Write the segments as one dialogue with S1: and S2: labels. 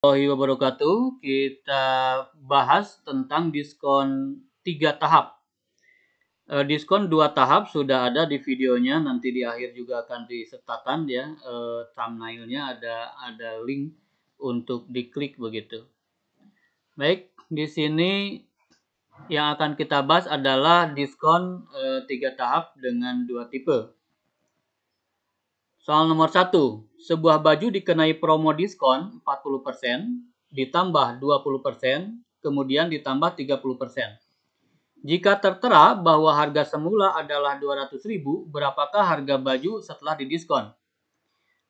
S1: Warahmatullahi wabarakatuh. Kita bahas tentang diskon 3 tahap. Diskon 2 tahap sudah ada di videonya, nanti di akhir juga akan disertakan ya, thumbnailnya ada link untuk diklik begitu. Baik, di sini yang akan kita bahas adalah diskon 3 tahap dengan 2 tipe. Soal nomor 1, sebuah baju dikenai promo diskon 40%, ditambah 20%, kemudian ditambah 30%. Jika tertera bahwa harga semula adalah 200.000, berapakah harga baju setelah didiskon?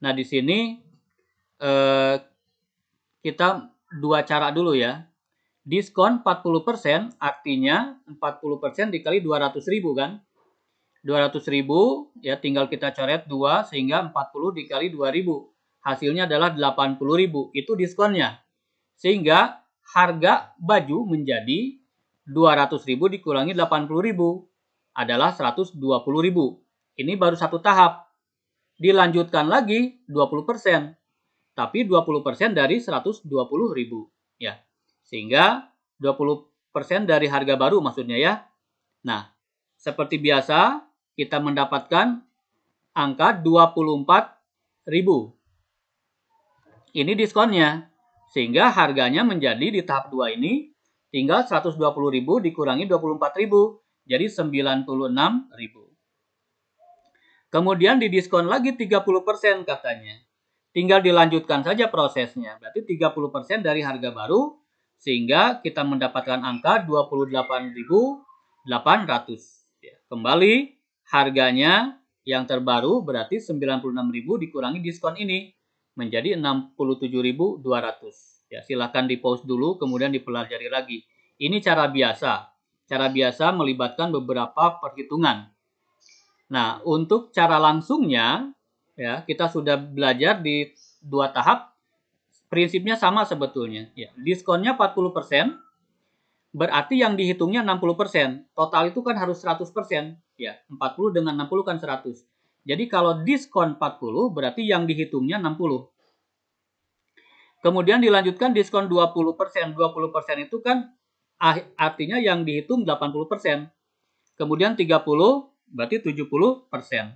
S1: Nah, di sini kita dua cara dulu ya. Diskon 40% artinya 40% dikali 200.000 kan? 200.000 ya tinggal kita coret 2 sehingga 40 dikali 2.000. Hasilnya adalah 80.000. Itu diskonnya. Sehingga harga baju menjadi 200.000 dikurangi 80.000 adalah 120.000. Ini baru satu tahap. Dilanjutkan lagi 20%. Tapi 20% dari 120.000 ya. Sehingga 20% dari harga baru maksudnya ya. Nah, seperti biasa kita mendapatkan angka 24.000. Ini diskonnya. Sehingga harganya menjadi di tahap 2 ini tinggal 120.000 dikurangi 24.000. Jadi 96.000. Kemudian didiskon lagi 30% katanya. Tinggal dilanjutkan saja prosesnya. Berarti 30% dari harga baru sehingga kita mendapatkan angka 28.800. Kembali harganya yang terbaru berarti 96.000 dikurangi diskon ini menjadi 67.200. Ya, silahkan di pause dulu kemudian dipelajari lagi. Ini cara biasa. Cara biasa melibatkan beberapa perhitungan. Nah, untuk cara langsungnya ya, kita sudah belajar di 2 tahap. Prinsipnya sama sebetulnya. Ya, diskonnya 40%. Berarti yang dihitungnya 60%. Total itu kan harus 100%. Ya, 40 dengan 60 kan 100. Jadi kalau diskon 40 berarti yang dihitungnya 60. Kemudian dilanjutkan diskon 20%. 20% itu kan artinya yang dihitung 80%. Kemudian 30 berarti 70%.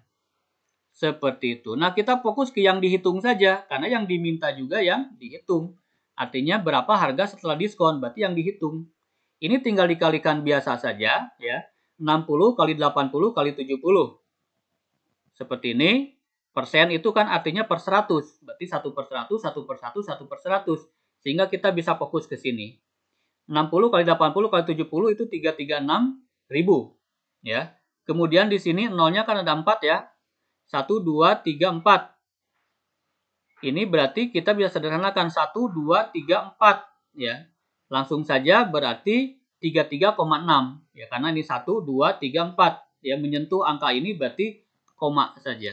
S1: Seperti itu. Nah, kita fokus ke yang dihitung saja. Karena yang diminta juga yang dihitung. Artinya berapa harga setelah diskon. Berarti yang dihitung. Ini tinggal dikalikan biasa saja ya. 60 kali 80 kali 70. Seperti ini. Persen itu kan artinya per 100. Berarti 1 per 100, 1 per 1, 1 per 100. Sehingga kita bisa fokus ke sini. 60 kali 80 kali 70 itu 336.000. Ya. Kemudian di sini nolnya kan ada 4 ya. 1, 2, 3, 4. Ini berarti kita bisa sederhanakan 1, 2, 3, 4. Ya. Langsung saja berarti 33,6 ya karena ini 1 2 3 4 ya menyentuh angka ini berarti koma saja.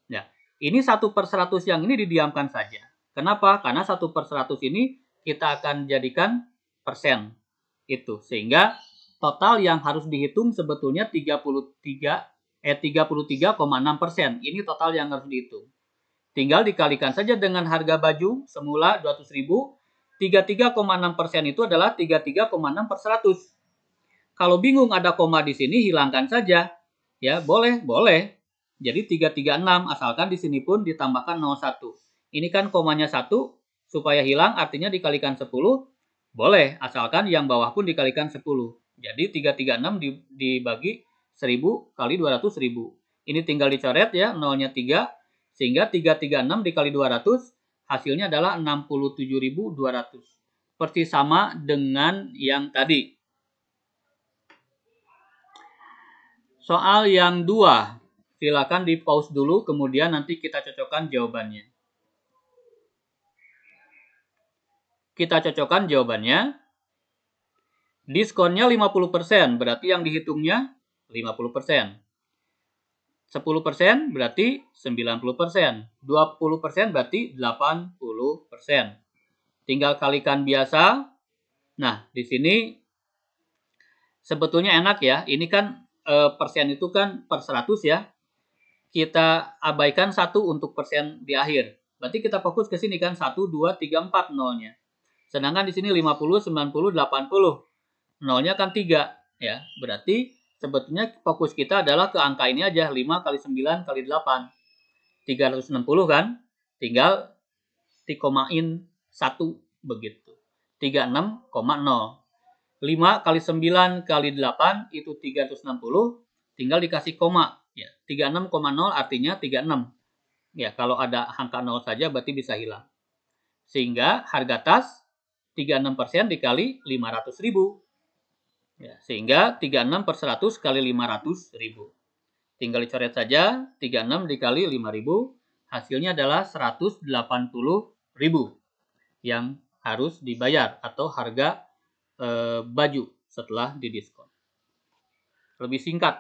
S1: Ya. Ini 1 per 100 yang ini didiamkan saja. Kenapa? Karena 1 per 100 ini kita akan jadikan persen. Itu sehingga total yang harus dihitung sebetulnya 33,6%. Ini total yang harus dihitung. Tinggal dikalikan saja dengan harga baju semula 200.000. 33,6% itu adalah 33,6 per 100. Kalau bingung ada koma di sini, hilangkan saja. Ya, boleh. Jadi 336, asalkan di sini pun ditambahkan 01. Ini kan komanya 1, supaya hilang artinya dikalikan 10. Boleh, asalkan yang bawah pun dikalikan 10. Jadi 336 dibagi 1000 kali 200.000. Ini tinggal dicoret ya, nolnya 3. Sehingga 336 dikali 200. Hasilnya adalah 67.200. Persis sama dengan yang tadi. Soal yang 2. Silakan di pause dulu, kemudian nanti kita cocokkan jawabannya. Kita cocokkan jawabannya. Diskonnya 50%, berarti yang dihitungnya 50%. 10% berarti 90%. 20% berarti 80%. Tinggal kalikan biasa. Nah, di sini sebetulnya enak ya. Ini kan persen itu kan per 100 ya. Kita abaikan 1 untuk persen di akhir. Berarti kita fokus ke sini kan 1, 2, 3, 4 nolnya. Sedangkan di sini 50, 90, 80. Nolnya kan 3. Ya, berarti sebetulnya fokus kita adalah ke angka ini aja. 5 kali 9 kali 8. 360 kan? Tinggal dikomain 1 begitu. 36,0. 5 kali 9 kali 8 itu 360. Tinggal dikasih koma. Ya, 36,0 artinya 36. Ya, kalau ada angka 0 saja berarti bisa hilang. Sehingga harga tas 36% dikali 500.000. Ya, sehingga 36 per 100 kali 500.000. Tinggal dicoret saja, 36 dikali 5.000, hasilnya adalah 180.000 yang harus dibayar atau harga baju setelah didiskon. Lebih singkat.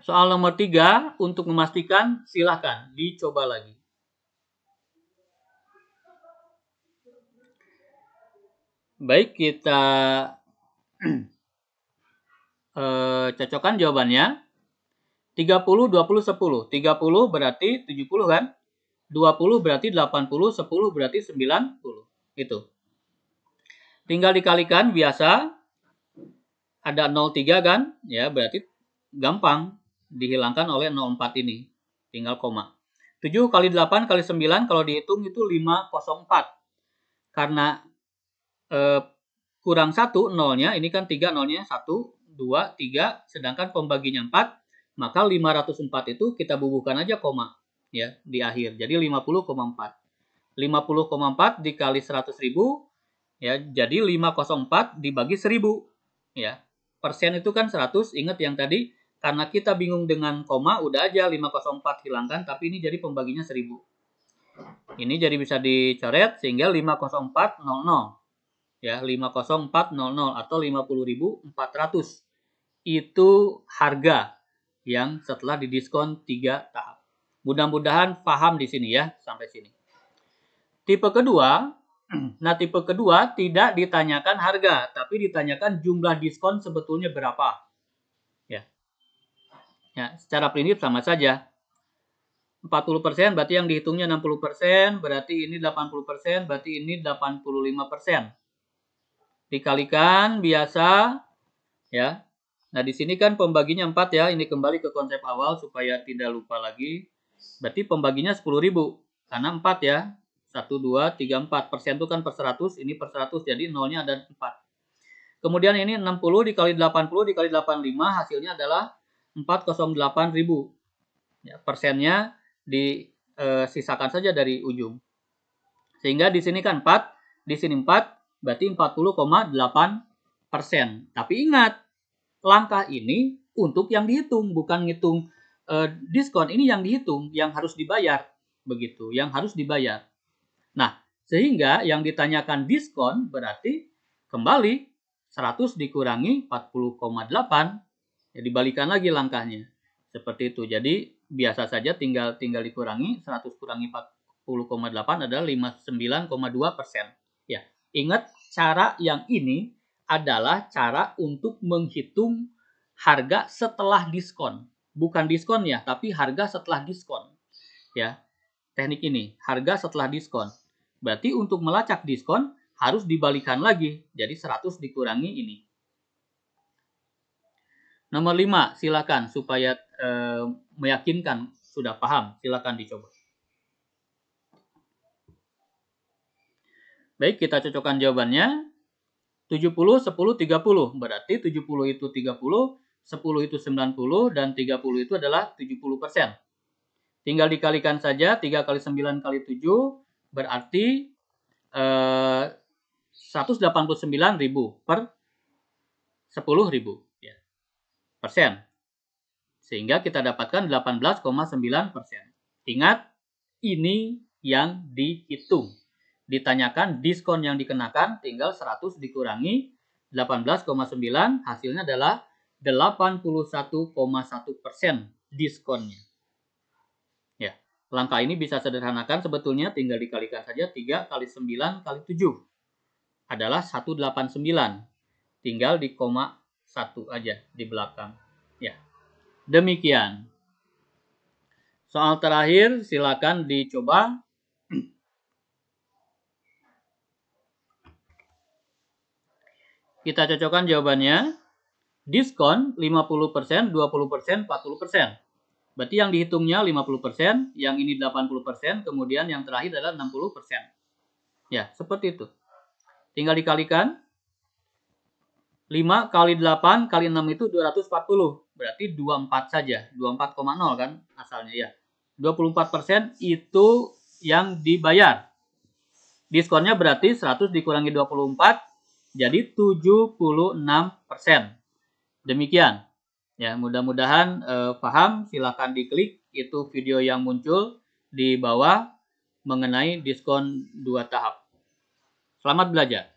S1: Soal nomor 3, untuk memastikan silahkan dicoba lagi. Baik, kita cocokkan jawabannya. 30, 20, 10. 30 berarti 70 kan? 20 berarti 80, 10 berarti 90. Itu. Tinggal dikalikan biasa. Ada 03 kan? Ya, berarti gampang dihilangkan oleh 04 ini. Tinggal koma. 7 kali 8 kali 9 kalau dihitung itu 504. Karena kurang 1 nolnya, ini kan 3 nolnya 1, 2, 3, sedangkan pembaginya 4, maka 504 itu kita bubuhkan aja koma ya di akhir. Jadi 50,4. 50,4 dikali 100.000 ya, jadi 504 dibagi 1000 ya. Persen itu kan 100, ingat yang tadi karena kita bingung dengan koma, udah aja 504 hilangkan, tapi ini jadi pembaginya 1000. Ini jadi bisa dicoret sehingga 50400 ya, 50400 atau 50.400 itu harga yang setelah didiskon 3 tahap. Mudah-mudahan paham di sini ya, sampai sini. Tipe kedua, nah tipe kedua tidak ditanyakan harga, tapi ditanyakan jumlah diskon sebetulnya berapa. Ya, secara prinsip sama saja. 40% berarti yang dihitungnya 60%, berarti ini 80%, berarti ini 85%. Dikalikan biasa ya. Nah, di sini kan pembaginya 4 ya. Ini kembali ke konsep awal supaya tidak lupa lagi. Berarti pembaginya 10.000 karena 4 ya. 1 2 3 4. Persen itu kan per 100, ini per 100 jadi nolnya ada 4. Kemudian ini 60 dikali 80 dikali 85 hasilnya adalah 408.000. Ya, persennya disisakan saja dari ujung. Sehingga di sini kan 4, di sini 4, berarti 40,8%. Tapi ingat, langkah ini untuk yang dihitung, bukan ngitung diskon. Ini yang dihitung, yang harus dibayar. Begitu, yang harus dibayar. Nah, sehingga yang ditanyakan diskon berarti kembali 100 dikurangi 40,8, ya dibalikan lagi langkahnya. Seperti itu. Jadi biasa saja tinggal dikurangi 100 kurangi 40,8 adalah 59,2%. Ya, ingat cara yang ini adalah cara untuk menghitung harga setelah diskon. Bukan diskon ya, tapi harga setelah diskon. Ya. Teknik ini, harga setelah diskon. Berarti untuk melacak diskon harus dibalikan lagi. Jadi 100 dikurangi ini. Nomor 5, silakan supaya meyakinkan sudah paham, silakan dicoba. Baik, kita cocokkan jawabannya. 70, 10, 30. Berarti 70 itu 30, 10 itu 90, dan 30 itu adalah 70%. Tinggal dikalikan saja, 3 kali 9 kali 7, berarti 189.000 per 10.000. Ya, persen. Sehingga kita dapatkan 18,9%. Ingat, ini yang dihitung. Ditanyakan diskon yang dikenakan, tinggal 100 dikurangi 18,9, hasilnya adalah 81,1% diskonnya. Ya, langkah ini bisa sederhanakan sebetulnya, tinggal dikalikan saja 3 kali 9 kali 7 adalah 189. Tinggal di koma 1 aja di belakang. Ya. Demikian. Soal terakhir silakan dicoba. Kita cocokkan jawabannya. Diskon 50%, 20%, 40%. Berarti yang dihitungnya 50%, yang ini 80%, kemudian yang terakhir adalah 60%. Ya, seperti itu. Tinggal dikalikan. 5 kali 8 kali 6 itu 240. Berarti 24 saja. 24,0 kan asalnya ya. 24% itu yang dibayar. Diskonnya berarti 100 dikurangi 24, jadi 76%. Demikian. Ya, mudah-mudahan paham. Silahkan diklik itu video yang muncul di bawah mengenai diskon 2 tahap. Selamat belajar.